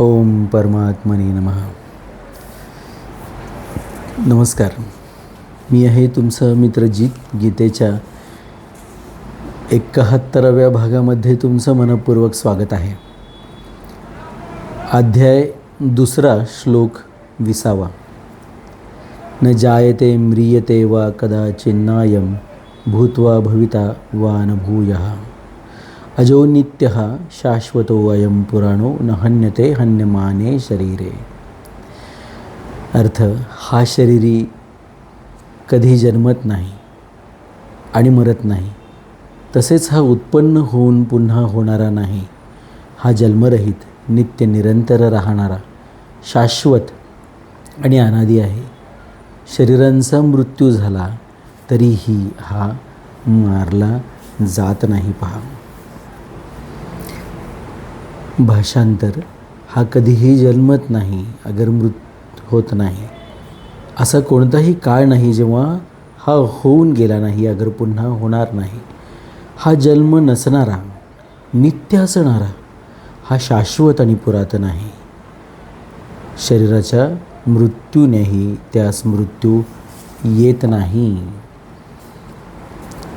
ओम परमात्मने नमः. नमस्कार. मी आहे तुमचा मित्र जीत. गीतेच्या 71व्या भागामध्ये तुमचं मनपूर्वक स्वागत आहे. अध्याय 2, श्लोक 20. न जायते म्रियते वा कदाचिन्नायं भूत्वा भविता वा न भूयः अजो नित्यः शाश्वतो अयं पुराणो न हन्यते हन्यमाने शरीरे. अर्थ, हा शरीरी कधी जन्मत नाही आणि मरत नाही. तसेच हा उत्पन्न होऊन पुन्हा होणारा नाही. हा जन्मरहित, नित्य निरंतर राहणारा, शाश्वत आणि अनादी आहे. शरीरांचा मृत्यू झाला तरीही हा मारला जात नाही. पहा. भाषांतर, हा कधीही जन्मत नाही, अगर मृत होत नाही. असा कोणताही काळ नाही जेव्हा हा होऊन गेला नाही, अगर पुन्हा होणार नाही. हा जन्म नसणारा, नित्य असणारा, हा शाश्वत आणि पुरातन आहे. शरीराच्या मृत्यूनेही त्यास मृत्यू येत नाही.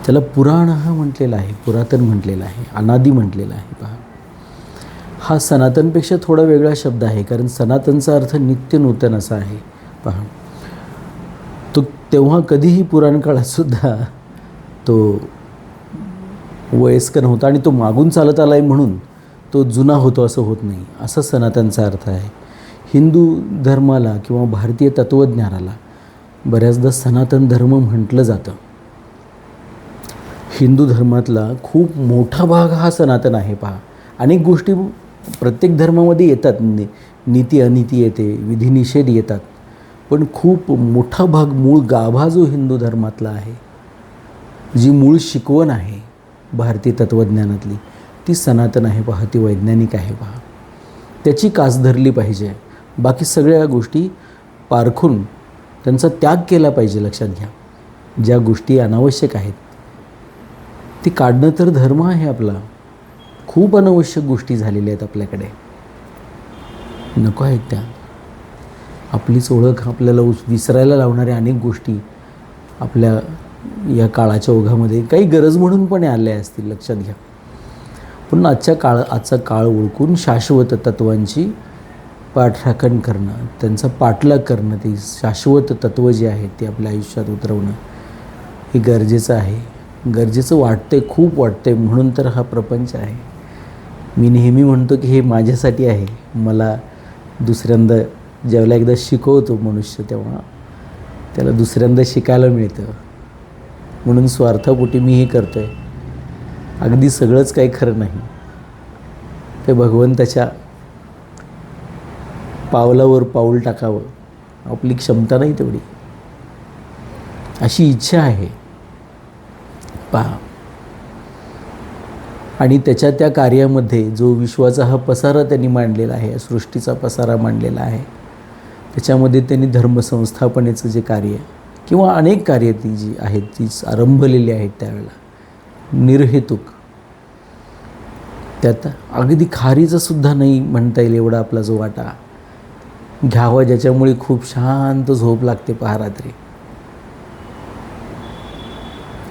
त्याला पुराण हा म्हटलेला आहे, पुरातन म्हटलेला आहे, अनादी म्हटलेला आहे. पहा, हा सनातनपेक्षा थोडा वेगळा शब्द आहे, कारण सनातनचा अर्थ नित्य नूतन असा आहे. पहा, तो तेव्हा कधीही पुराण काळातसुद्धा तो वयस्कर होता आणि तो मागून चालत आला आहे म्हणून तो जुना होतो असं होत नाही. असा सनातनचा अर्थ आहे. हिंदू धर्माला किंवा भारतीय तत्त्वज्ञानाला बऱ्याचदा सनातन धर्म म्हटलं जातं. हिंदू धर्मातला खूप मोठा भाग हा सनातन आहे. पहा, अनेक गोष्टी प्रत्येक धर्मामध्ये येतात. नीती अनिती येते, विधिनिषेध येतात, पण खूप मोठा भाग, मूळ गाभा जो हिंदू धर्मातला आहे, जी मूळ शिकवण आहे भारतीय तत्त्वज्ञानातली, ती सनातन आहे. पहा, ती वैज्ञानिक आहे. पहा, त्याची कास धरली पाहिजे. बाकी सगळ्या गोष्टी पारखून त्यांचा त्याग केला पाहिजे. लक्षात घ्या, ज्या गोष्टी अनावश्यक आहेत ती काढणं तर धर्म आहे आपला. खूप अनावश्यक गोष्टी झालेल्या आहेत आपल्याकडे, नको आहेत त्या. आपलीच ओळख आपल्याला विसरायला लावणाऱ्या अनेक गोष्टी आपल्या या काळाच्या ओघामध्ये काही गरज म्हणून पण आल्या असतील. लक्षात घ्या. पण आजचा काळ ओळखून शाश्वत तत्त्वांची पाठराखण करणं, त्यांचा पाठलाग करणं, ती शाश्वत तत्त्व जी आहेत ती आपल्या आयुष्यात उतरवणं हे गरजेचं आहे. गरजेचं वाटते, खूप वाटते. म्हणून तर हा प्रपंच आहे. मी नेहमी म्हणतो की हे माझ्यासाठी आहे. मला दुसऱ्यांदा ज्यावेळेला एकदा शिकवतो मनुष्य, तेव्हा त्याला दुसऱ्यांदा शिकायला मिळतं. म्हणून स्वार्थापोटी मी हे करतो आहे. अगदी सगळंच काही खरं नाही. ते भगवंताच्या पावलावर पाऊल टाकावं, आपली क्षमता नाही तेवढी, अशी इच्छा आहे. पहा, आणि त्याच्या त्या कार्यामध्ये जो विश्वाचा हा पसारा त्यांनी मांडलेला आहे, सृष्टीचा पसारा मांडलेला आहे, त्याच्यामध्ये त्यांनी धर्मसंस्थापनेचं जे कार्य किंवा अनेक कार्य ती जी आहेत ती आरंभलेली आहेत त्यावेळेला निर्हेतुक. त्यात अगदी खारीचं सुद्धा नाही म्हणता येईल एवढा आपला जो वाटा घ्यावा, ज्याच्यामुळे खूप शांत झोप लागते. पहा, रात्री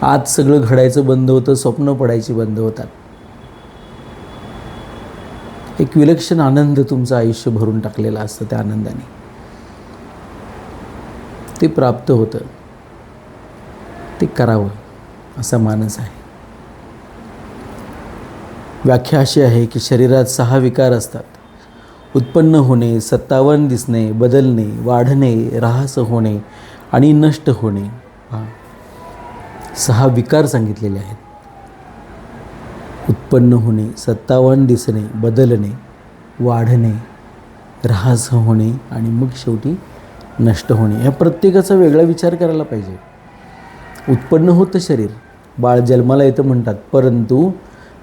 आज सगळं घडायचं बंद होतं, स्वप्न पडायची बंद होतात. एक विलक्षण आनंद तुमचं आयुष्य भरून टाकलेलं असतं. त्या आनंदाने ते प्राप्त होतं. ते करावं असा मानस आहे. व्याख्या अशी आहे की शरीरात 6 विकार असतात: उत्पन्न होणे, सत्तावन दिसणे, बदलणे, वाढणे, ऱ्हास होणे आणि नष्ट होणे. 6 विकार सांगितलेले आहेत. उत्पन्न होणे, सत्तावन दिसणे, बदलणे, वाढणे, ऱ्हास होणे आणि मग शेवटी नष्ट होणे. ह्या प्रत्येकाचा वेगळा विचार करायला पाहिजे. उत्पन्न होतं शरीर, बाळ जन्माला येतं म्हणतात, परंतु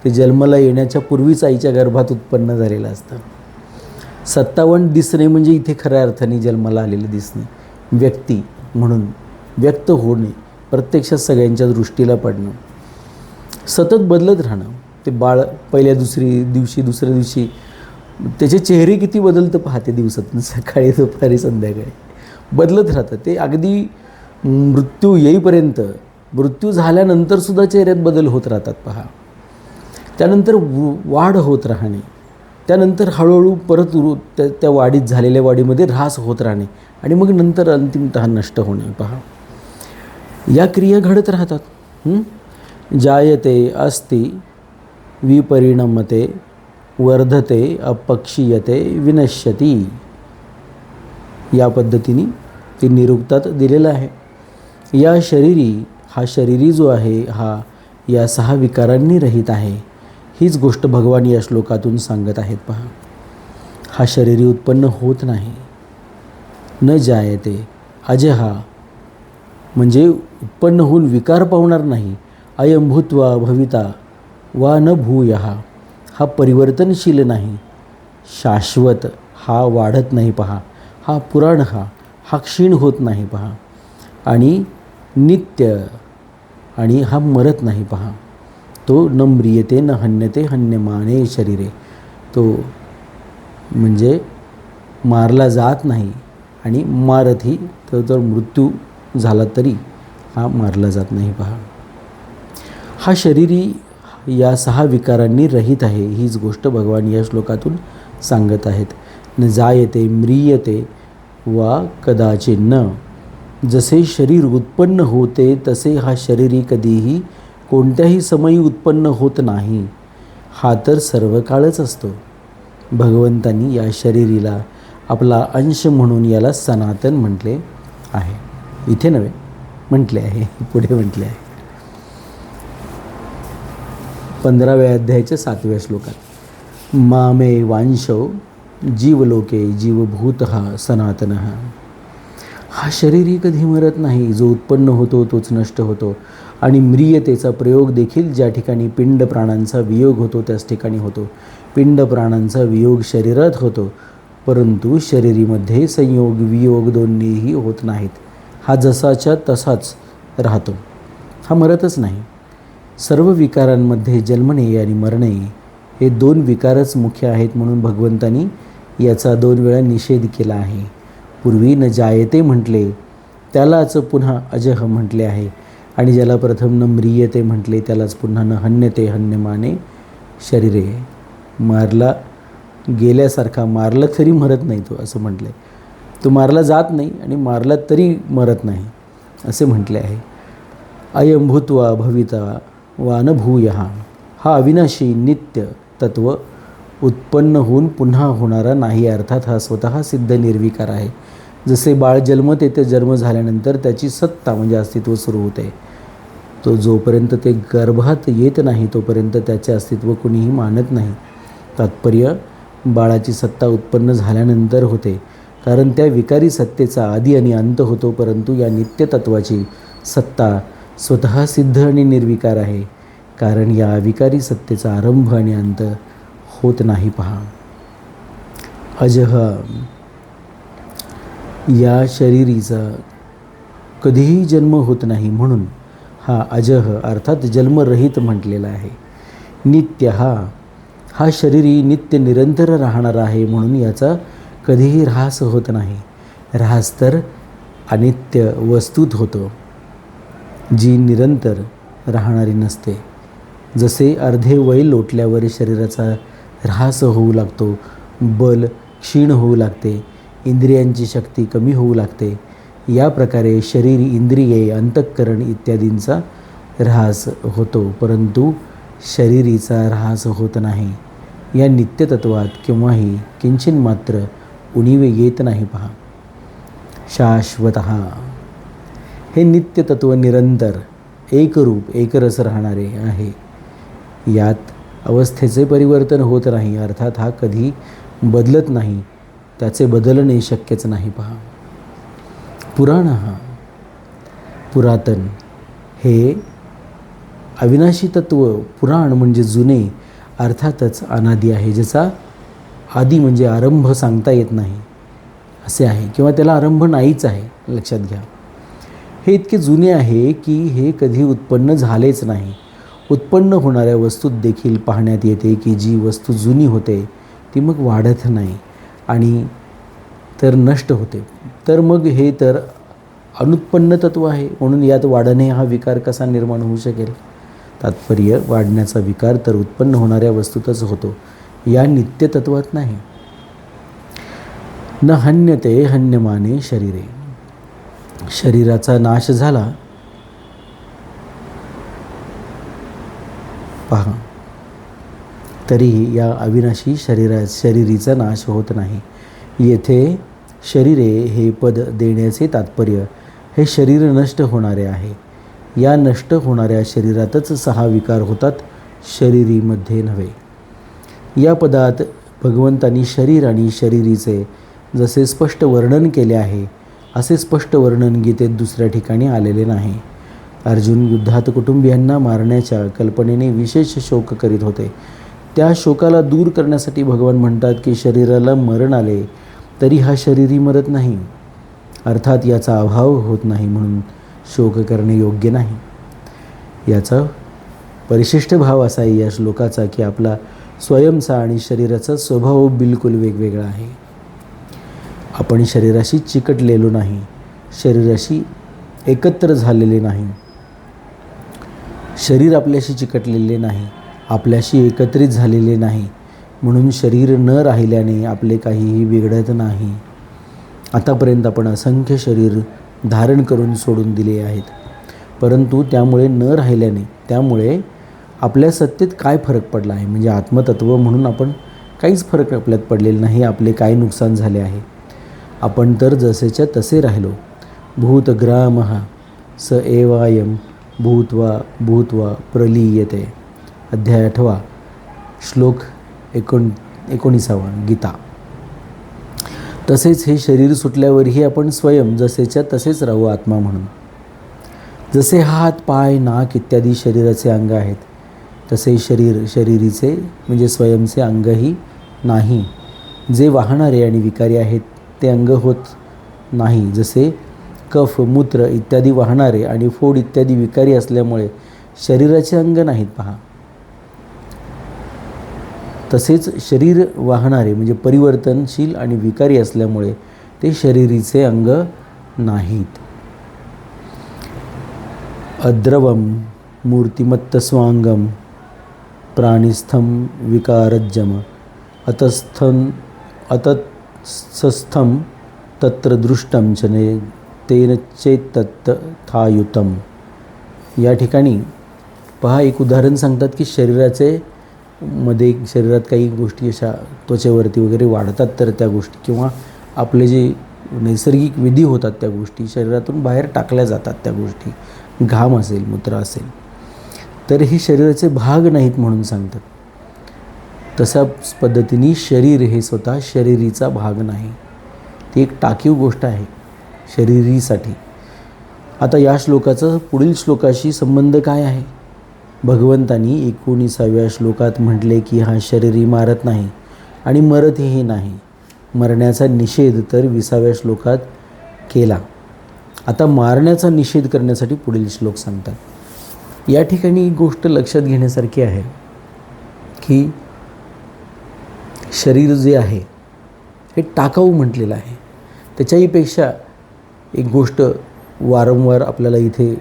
ते जन्माला येण्याच्या पूर्वीच आईच्या गर्भात उत्पन्न झालेलं असतं. सत्तावन दिसणे म्हणजे इथे खऱ्या अर्थाने जन्माला आलेलं दिसणे, व्यक्ती म्हणून व्यक्त होणे, प्रत्यक्षात सगळ्यांच्या दृष्टीला पडणं, सतत बदलत राहणं. ते बाळ पहिल्या दुसऱ्या दिवशी त्याचे चेहरे किती बदलतं पाहते दिवसातून, सकाळी दुपारी संध्याकाळी बदलत राहतं ते. अगदी मृत्यू येईपर्यंत, मृत्यू झाल्यानंतरसुद्धा चेहऱ्यात बदल होत राहतात पहा. त्यानंतर वाढ होत राहणे, त्यानंतर हळूहळू परत त्या वाढीत झालेल्या वाढीमध्ये ऱ्हास होत राहणे आणि मग नंतर अंतिमतः नष्ट होणे पहा. या क्रिया घडत राहतात. जायते अस्ति विपरिणमते वर्धते अपक्षीयते विनश्यती, या पद्धतीने ते निरुक्तात दिलेलं आहे. या शरीरी, हा शरीरी जो आहे हा या 6 विकारांनी रहित आहे. हीच गोष्ट भगवान या श्लोकातून सांगत आहेत पहा. हा शरीरी उत्पन्न होत नाही. न जायते अजहा म्हणजे उत्पन्न होऊन विकार पावणार नाही. अयं भूत्वा भविता वा न भूयः, हा परिवर्तनशील नाही. शाश्वत, हा वाढत नाही पहा. हा पुराण, हा क्षीण होत नाही पहा. आणि नित्य, आणि हा मरत नाही पहा. तो न म्रियते न हन्यते हन्यमाने शरीरे, तो म्हणजे मारला जात नाही आणि मारतही, तर जर मृत्यू झाला तरी हा मारला जात नाही पहा. हा शरीरी या 6 विकारांनी रहित आहे. हीच गोष्ट भगवान या श्लोकातून सांगत आहेत. न जायते म्रियते वा कदाचिन्न, जसे शरीर उत्पन्न होते तसे हा शरीरी कधीही कोणत्याही समयी उत्पन्न होत नाही. हा तर सर्व काळच असतो. भगवंतांनी या शरीरीला आपला अंश म्हणून याला सनातन म्हटले आहे. इथे नव्हे म्हटले आहे, पुढे म्हटले आहे 15व्या अध्यायाच्या 7व्या श्लोकात. मामे वांशो जीवलोके जीवभूतः सनातनः. हा शरीरही कधी मरत नाही. जो उत्पन्न होतो तोच नष्ट होतो. आणि म्रियतेचा प्रयोग देखील ज्या ठिकाणी पिंड प्राणांचा वियोग होतो त्याच ठिकाणी होतो. पिंड प्राणांचा वियोग शरीरात होतो, परंतु शरीरीमध्ये संयोग वियोग दोन्हीही होत नाहीत. हा जसाच्या तसाच राहतो, हा मरतच नाही. सर्व विकारांमध्ये जन्मणे आणि मरणे हे 2 विकारच मुख्य आहेत, म्हणून भगवंतांनी याचा 2 वेळा निषेध केला आहे. पूर्वी न जायते म्हटले त्यालाच पुन्हा अजह म्हटले आहे, आणि ज्याला प्रथम न म्रियते म्हटले त्यालाच पुन्हा न हन्यते हन्यमाने शरीरे. मारला गेल्यासारखा, मारला तरी मरत नाही तो, असं म्हटलं आहे. तो मारला जात नाही आणि मारला तरी मरत नाही असे म्हटले आहे. अयं भूत्वा भविता वा न भूयः, हा अविनाशी नित्य तत्व उत्पन्न होऊन पुन्हा होणारा नाही. अर्थात हा स्वतः सिद्ध निर्विकार आहे. जसे बाळ जन्मते ते जन्म झाल्यानंतर त्याची सत्ता म्हणजे अस्तित्व सुरू होते. तो जोपर्यंत ते गर्भात येत नाही तोपर्यंत त्याचे अस्तित्व कुणीही मानत नाही. तात्पर्य बाळाची सत्ता उत्पन्न झाल्यानंतर होते, कारण त्या विकारी सत्तेचा आदी आणि अंत होतो. परंतु या नित्यतत्वाची सत्ता स्वतः सिद्ध आणि निर्विकार आहे, कारण या विकारी सत्तेचा आरंभ आणि अंत होत नाही पहा. अजह, या शरीरीचा कधीही जन्म होत नाही, म्हणून हा अजह अर्थात जन्मरहित म्हटलेला आहे. नित्य, हा शरीरी नित्य निरंतर राहणार आहे, म्हणून याचा कधीही ऱ्हास होत नाही. ऱ्हास तर अनित्य वस्तूत होतो, जी निरंतर राहणारी नसते. जसे अर्धे वय लोटल्यावर शरीराचा ऱ्हास होऊ लागतो, बल क्षीण होऊ लागते, इंद्रियांची शक्ती कमी होऊ लागते, या प्रकारे शरीर, इंद्रिये, अंतःकरण इत्यादींचा ऱ्हास होतो, परंतु शरीरीचा ऱ्हास होत नाही. या नित्यतत्वात केव्हाही किंचित मात्र उणीव येत नाही पहा. शाश्वतः, हे नित्यतत्व निरंतर एकरूप एकरस राहणारे आहे. यात अवस्थेचे परिवर्तन होत नाही, अर्थात हा कधी बदलत नाही, त्याचे बदलणे शक्यच नाही पहा. पुराण, पुरातन, हे अविनाशी तत्व. पुराण म्हणजे जुने, अर्थातच अनादी आहे, ज्याचा आदी म्हणजे आरंभ सांगता येत नाही असे आहे, किंवा त्याला आरंभ नाहीच आहे. लक्षात घ्या, हे इतके जुने आहे की हे कधी उत्पन्न झालेच नाही. उत्पन्न होणाऱ्या वस्तूत देखील पाहण्यात येते की जी वस्तू जुनी होते ती मग वाढत नाही आणि तर नष्ट होते. तर मग हे तर अनुत्पन्न तत्व आहे, म्हणून यात वाढणे हा विकार कसा निर्माण होऊ शकेल? तात्पर्य, वाढण्याचा विकार तर उत्पन्न होणाऱ्या वस्तूतच होतो, या नित्यतत्वात नाही. न हन्यते हन्यमाने शरीरे. शरीराचा नाश झाला, पहा, तरीही या अविनाशी शरीरीचा नाश होत नाही. येथे शरीरे हे पद देण्याचे तात्पर्य हे शरीर नष्ट होणारे आहे. या नष्ट होणाऱ्या शरीरातच 6 विकार होतात, शरीरीमध्ये नव्हे. या पदात भगवंतांनी शरीर आणि शरीरीचे जसे स्पष्ट वर्णन केले आहे, असे स्पष्ट वर्णन गीतेत दुसऱ्या ठिकाणी आलेले नाही. अर्जुन युद्धात कुटुंबियांना मारण्याच्या कल्पनेने विशेष शोक करीत होते. त्या शोकाला दूर करण्यासाठी भगवान म्हणतात की शरीराला मरण आले तरी हा शरीरी मरत नाही, अर्थात याचा अभाव होत नाही, म्हणून शोक करणे योग्य नाही. याचा परिशिष्ट भाव असा आहे या श्लोकाचा की आपला स्वयंचा आणि शरीराचा स्वभाव बिलकुल वेगवेगळा आहे. आपण शरीराशी चिकटलेलो नाही, शरीराशी एकत्र झालेले नाही. शरीर आपल्याशी चिकटलेले नाही, आपल्याशी एकत्रित झालेले नाही, म्हणून शरीर न राहिल्याने आपले काहीही बिघडत नाही. आतापर्यंत आपण असंख्य शरीर धारण करून सोडून दिले आहेत, परंतु त्यामुळे न राहिल्याने त्यामुळे आपल्या सत्तेत काय फरक पडला आहे? म्हणजे आत्मतत्व म्हणून आपण काहीच फरक आपल्यात पडलेला नाही. आपले काय नुकसान झाले आहे? आपण तर जसेच्या तसे राहिलो. भूतग्रामः स एवायम भूत्वा भूत्वा प्रलीयते. अध्याय 8 श्लोक 19 गीता. तसेच हे शरीर सुटल्यावरही आपण स्वयं जसेच्या तसेच राहू, आत्मा म्हणून. जसे हात, पाय, नाक इत्यादी शरीराचे अंग आहेत, तसे शरीरीचे म्हणजे स्वयंचे अंगही नाही. जे वाहणारे आणि विकारी आहेत ते अंग होत नाही. जसे कफ, मूत्र इत्यादी वाहणारे आणि फोड इत्यादी विकारी असल्यामुळे शरीराचे अंग नाहीत, पहा. तसेच शरीर वाहणारे म्हणजे परिवर्तनशील आणि विकारी असल्यामुळे ते शरीरीचे अंग नाहीत. अद्रवम मूर्तिमत्तस्वांगम प्राणिस्थम विकारज्जम अतत्स्थम तत्र दृष्टम च तेन चेत्तथायुतम. या ठिकाणी पहा, एक उदाहरण सांगतात की शरीरात काही गोष्टी अशा त्वचेवरती वगैरे वाढतात, तर त्या गोष्टी किंवा आपले जे नैसर्गिक विधी होतात त्या गोष्टी शरीरातून बाहेर टाकल्या जातात. त्या गोष्टी घाम असेल, मूत्र असेल, तर हे शरीराचे भाग नाहीत म्हणून सांगतात. तशाच पद्धतीने शरीर हे स्वतः शरीरीचा भाग नाही, ती एक टाकीव गोष्ट आहे शरीरीसाठी. आता या श्लोकाचा पुढील श्लोकाशी संबंध काय आहे? भगवंतांनी 19व्या श्लोकात म्हटले की हा शरीरी मारत नाही आणि मरतही नाही. मरण्याचा निषेध तर 20व्या श्लोकात केला. आता मारण्याचा निषेध करण्यासाठी पुढील श्लोक सांगतात. या ठिकाणी एक गोष्ट लक्षात घेण्यासारखी आहे की शरीर जे आहे हे टाकाऊ म्हटलेलं आहे. त्याच्याहीपेक्षा एक गोष्ट वारंवार आपल्याला इथे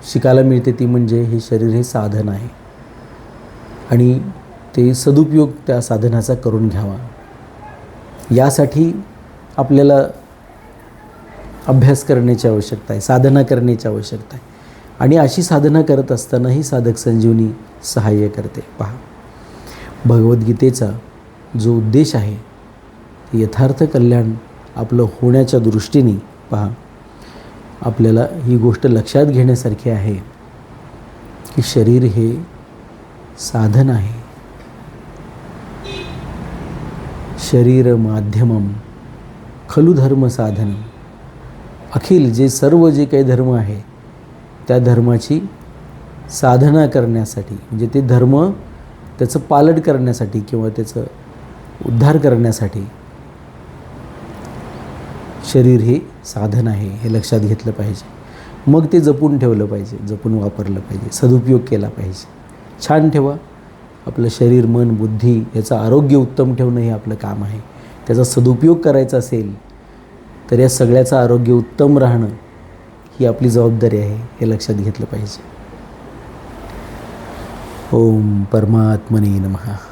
शिकायला मिळते, ती म्हणजे हे शरीर हे साधन आहे आणि ते सदुपयोग त्या साधनाचा करून घ्यावा. यासाठी आपल्याला अभ्यास करण्याची आवश्यकता आहे, साधना करण्याची आवश्यकता आहे आणि अशी साधना करत असतानाही साधक संजीवनी सहाय्य करते. पहा, भगवद्गीतेचा जो उद्देश आहे यथार्थ कल्याण आपलं होण्याच्या दृष्टीने पहा, आपल्याला ही गोष्ट लक्षात घेण्यासारखी आहे की शरीर हे साधन आहे. शरीर माध्यमम खलु धर्म साधन. अखिल सर्व जे काही धर्म आहे त्या धर्माची साधना करण्यासाठी, म्हणजे ते धर्म त्याचं पालन करण्यासाठी किंवा त्याचं उद्धार करण्यासाठी शरीर हे साधन आहे, हे लक्षात घेतलं पाहिजे. मग ते जपून ठेवलं पाहिजे, जपून वापरलं पाहिजे, सदुपयोग केला पाहिजे. छान ठेवा, आपलं शरीर, मन, बुद्धी याचं आरोग्य उत्तम ठेवणं हे आपलं काम आहे. त्याचा सदुपयोग करायचा असेल तर या सगळ्याचं आरोग्य उत्तम राहणं ही आपली जबाबदारी आहे, हे लक्षात घेतलं पाहिजे. ओम परमात्मने नमः.